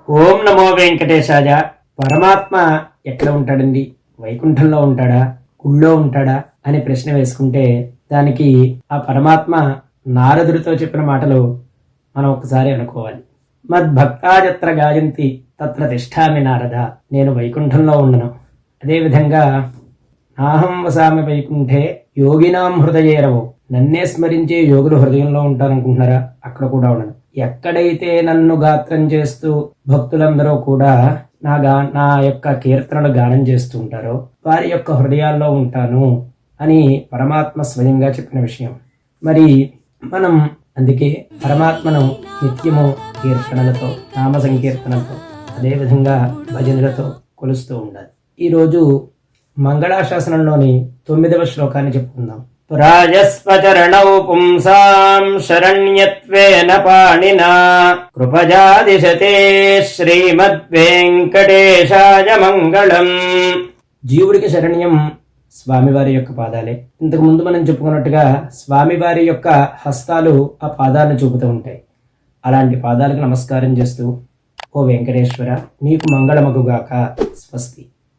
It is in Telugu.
ఓం నమో వెంకటేశాయ. పరమాత్మ ఎక్కడ ఉంటాడండి? వైకుంఠంలో ఉంటాడా, గుళ్ళో ఉంటాడా అని ప్రశ్న వేసుకుంటే దానికి ఆ పరమాత్మ నారదుడితో చెప్పిన మాటలు మనం ఒకసారి అనుకోవాలి. మద్భక్తాజత్ర గాయంతి తత్ర తిష్టామి నారద. నేను వైకుంఠంలో ఉండను. అదేవిధంగా నాహం వసామి వైకుంఠే యోగినాం హృదయేరవు. నన్నే స్మరించే యోగులు హృదయంలో ఉంటారనుకుంటున్నారా? అక్కడ కూడా ఉండను. ఎక్కడైతే నన్ను గాత్రం చేస్తూ భక్తులందరూ కూడా నా యొక్క కీర్తనలు గానం చేస్తూ ఉంటారో వారి యొక్క హృదయాల్లో ఉంటాను అని పరమాత్మ స్వయంగా చెప్పిన విషయం. మరి మనం అందుకే పరమాత్మను నిత్యము కీర్తనలతో, నామ సంకీర్తనలతో, అదేవిధంగా భజనలతో కొలుస్తూ ఉండాలి. ఈరోజు మంగళాశాసనంలోని 9వ శ్లోకాన్ని చెప్పుకుందాం. రాజస్వచరణౌ పుంసాం శరణ్యత్వేన పాణినా కృపజాదిశతే శ్రీమద్వేంకటేశాయ మంగళం. జీవుడికి శరణ్యం స్వామివారి యొక్క పాదాలే. ఇంతకు ముందు మనం చెప్పుకున్నట్టుగా స్వామివారి యొక్క హస్తాలు ఆ పాదాలను చూపుతూ ఉంటాయి. అలాంటి పాదాలకు నమస్కారం చేస్తూ, ఓ వెంకటేశ్వర నీకు మంగళమగుగాక, స్వస్తి.